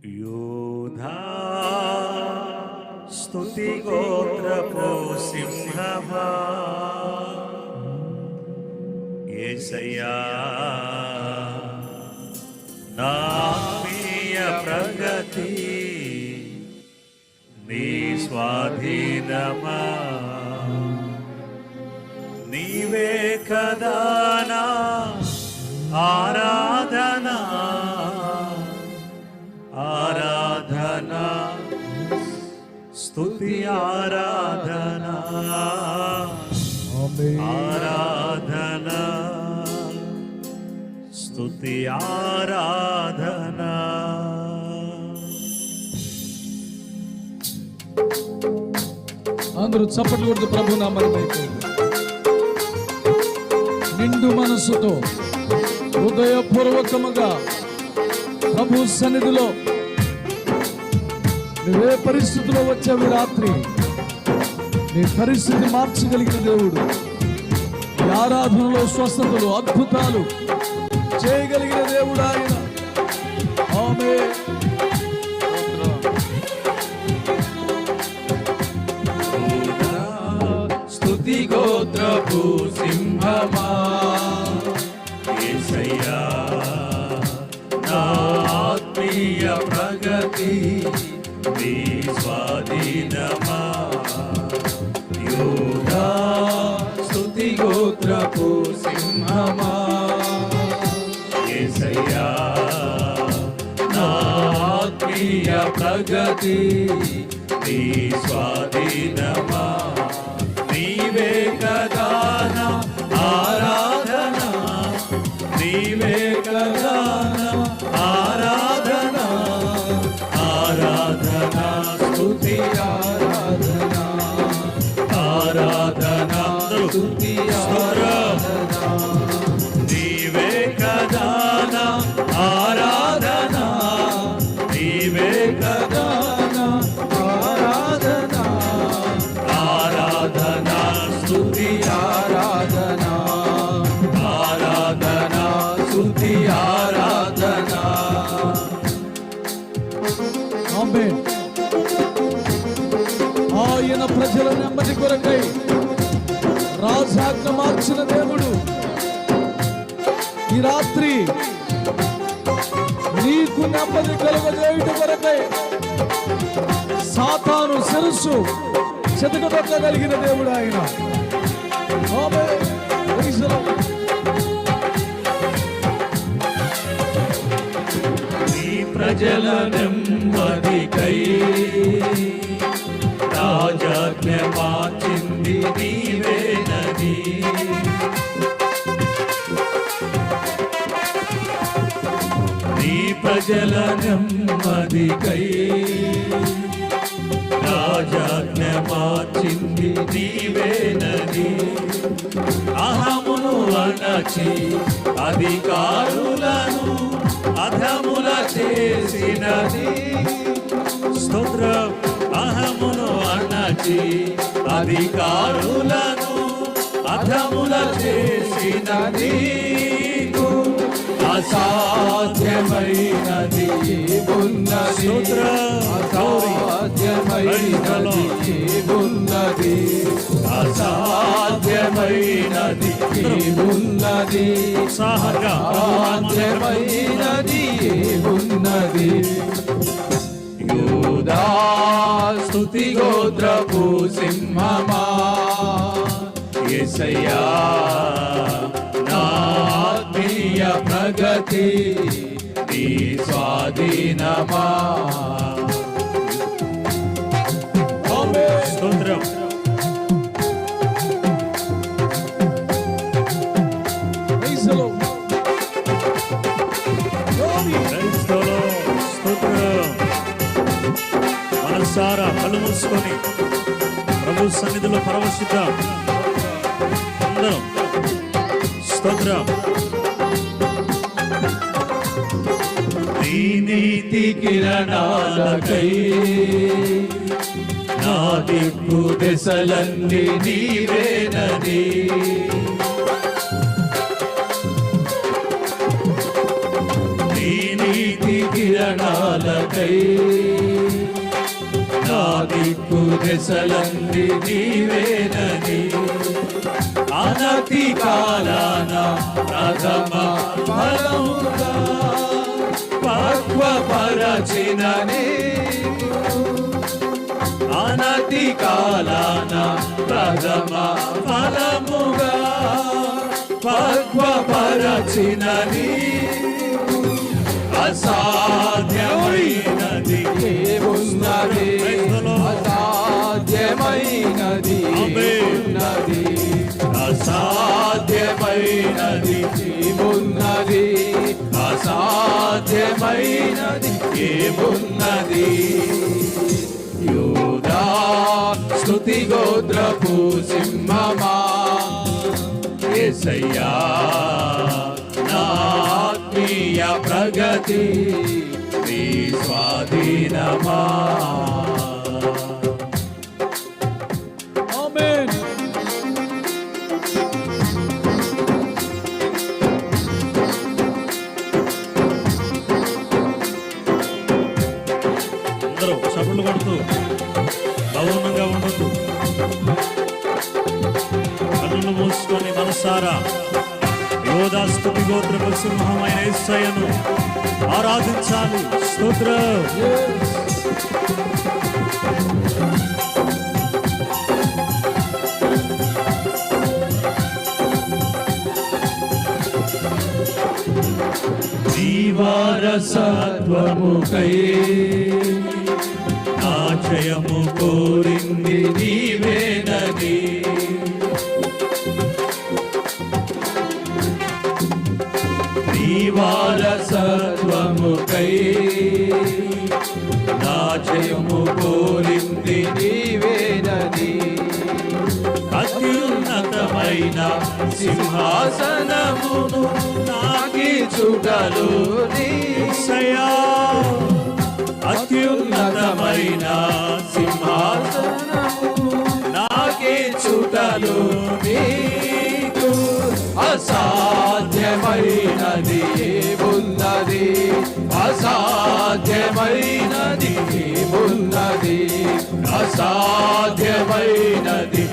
యోధా స్తుతి గోత్రపు సింహమా యేసయ్యా నా ఆత్మీయ ప్రగతి నీ స్వాధీనమా నీవే కదా నా ఆరాధనా ఆరాధనా స్తుతి ఆరాధనా ఆరాధనా స్తుతి ఆరాధనా. అందరూ చప్పట్లు కొడుతూ ప్రభు నామమున నిండు మనసుతో హృదయపూర్వకముగా ప్రభు సన్నిధిలో నువ్వే పరిస్థితిలో వచ్చావు రాత్రి, నీ పరిస్థితి మార్చగలిగిన దేవుడు, ఈ ఆరాధనలో స్వస్థతలు అద్భుతాలు చేయగలిగిన దేవుడు ఆయన. ఆమేన్. స్తుతి గోత్రపు సింహమా యేసయ్యా నా ఆత్మీయ ప్రగతి నీ స్వాధీనమా యోధా స్తుతి గోత్రపు సింహమా యేసయ్యా నా ఆత్మీయ ప్రగతి నీ స్వాధీనమా నీవే కదా నా ఆరాధనా నీవే కదా నా ఆరాధనా ఆరాధనా స్తుతి ఆరాధనా ఆరాధనా స్తుతి ఆరాధనా నీవే కదా నా ఆరాధనా నీవే కదా నా ఆరాధనా ఆరాధనా స్తుతి ఆరాధనా ఆరాధనా స్తుతి ఆరాధనా. ఆమేన్. ఆయన ప్రజల నెమ్మది కొరకై రాజాజ్ఞ మార్చిన దేవుడు ఈ రాత్రి నీకు నెమ్మది కలుగజేయుట కొరకై సాతాను శిరస్సు చెతకదొక్కగలిగిన దేవుడు ఆయన. ఆమేన్. Praise the lord. నీ ప్రజల నెమ్మదికై రాజాజ్ఞ మార్చింది నీవేనని నీ ప్రజల నెమ్మదికై రాజాజ్ఞ మార్చింది నీవేనని అహమును అణచి అధికారులను అధముల చేసినది స్తోత్రం అహమును అణచి అధికారులను అధముల చేసినది అసాధ్యమైనది ఉన్నది అసాధ్యమైనది ఉన్నది అసాధ్యమైనది ఉన్నది అసాధ్యమైనది ఉన్నది యోధా స్తుతి గోత్రపు సింహమా యేసయ్యా నా ఆత్మీయ ప్రగతి నీ స్వాధీనమా. స్తోత్రం. Praise the Lord. స్తోత్రం. మనసారా కళ్ళు మూసుకొని ప్రభు సన్నిధిలో పరవశిద్దాం అందరం. స్తోత్రం. నీ నీతి కిరణాలకై నా దిక్కు దశలన్నీ నీవేనని నీ నీతి కిరణాలకై నా దిక్కు దశలన్నీ నీవేనని అనతి కాలాన ప్రథమ ఫలముగా పక్వపరచిన నీకు అనతి కాలాన ప్రథమ ఫలముగా పక్వపరచిన నీకు అసాధ్యమైనది ఏమున్నది అసాధ్యమైనది ఉన్నది అసాధ్యమైనది ఏమున్నది అసాధ్యమైనది ఏమున్నది యూదా స్తుతి గోత్రపు సింహమా యేసయ్యా నా ఆత్మీయ ప్రగతి నీ స్వాధీనమా ఆమేన్. అందరూ చప్పుళ్ళు కొడుతూ మౌనంగా ఉండొద్దు. కన్నులు మూసుకొని మనసారా యోధా స్తుతి గోత్రపు సింహమైన యేసయ్యను ఆరాధించాలి. స్తోత్రం. జీవారసత్వముకై ఆశయము కోరింది నీవేనని జీవారసత్వముకై ఆశయము కోరింది నీవేనని అత్యున్నతమైన సింహాసనమును నాకి చుటలు యేసయ్యా అత్యున్నతమైన సింహాసనము నాకి చుటలు నీకు అసాధ్యమైనది ఏమున్నది అసాధ్యమైనది ఏమున్నది అసాధ్యమైనది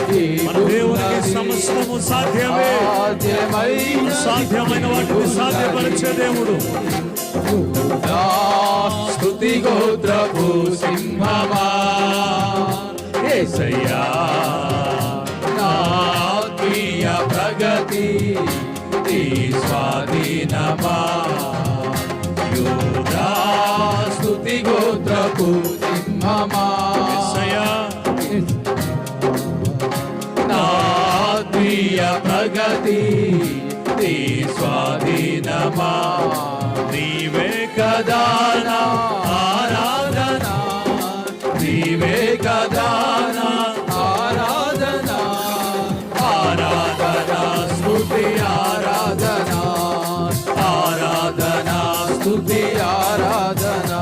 మన దేవునికి సమస్తము సాధ్యమే. సాధ్యమైన వాటిని సాధ్యపరిచే దేవుడు. స్తుతి గోత్రపు సింహమా యేసయ్యా నా ఆత్మీయ ప్రగతి నీ స్వాధీనమా యూదా స్తుతి గోత్రపు సింహమా యేసయ్యా నా ఆత్మీయ ప్రగతి నీ స్వాధీనమా నీవే కదా నా ఆరాధన నీవే కదా నా ఆరాధన ఆరాధన స్తుతి ఆరాధన ఆరాధన స్తుతి ఆరాధన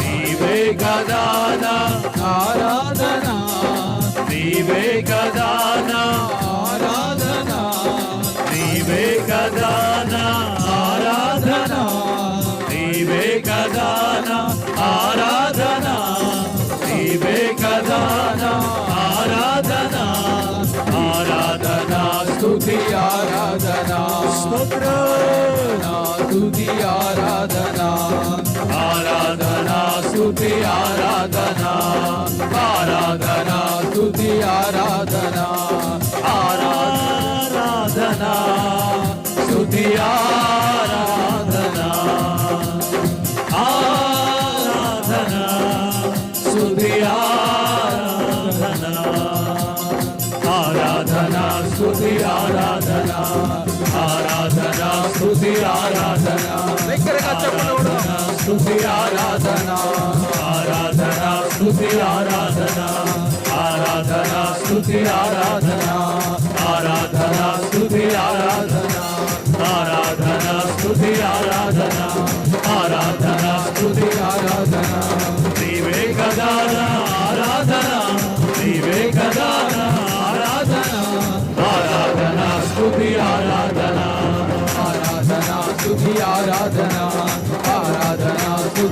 నీవే కదా నా ఆరాధన నీవే కదా నా ఆరాధన నీవే కదా నా ఆరాధన నీవే కదా నా ఆరాధన నీవే కదా నా ఆరాధన ఆరాధన స్తుతి ఆరాధన స్తోత్రం స్తుతి ఆరాధన ఆరాధన స్తుతి ఆరాధన ఆరాధన స్తుతి ఆరాధన ఆరాధన స్తుతి ఆరాధన ఆరాధన స్తుతి ఆరాధన ఆరాధన స్తుతి ఆరాధన ఆరాధన స్తుతి ఆరాధన దగ్గరగా చెప్పండి స్తుతి ఆరాధన ఆరాధన స్తుతి ఆరాధన ఆరాధన స్తుతి ఆరాధన ఆరాధన స్తుతి ఆరాధన ఆరాధన స్తుతి ఆరాధన ఆరాధన స్తుతి ఆరాధన నీవే కదా నా ఆరాధన నీవే కదా నా ఆరాధన ఆరాధన స్తుతి ఆరాధన ఆరాధన స్తుతి ఆరాధన ఆరాధన స్తుతి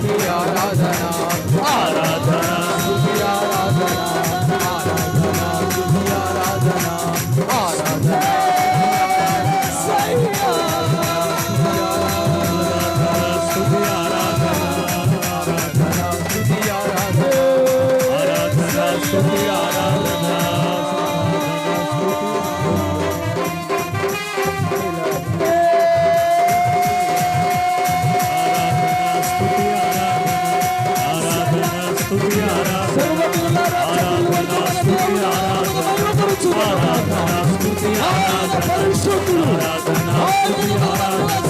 స్తుతి, ఆరాధన స్తుతి ఆయన పరిశుద్ధుడు, ఆయన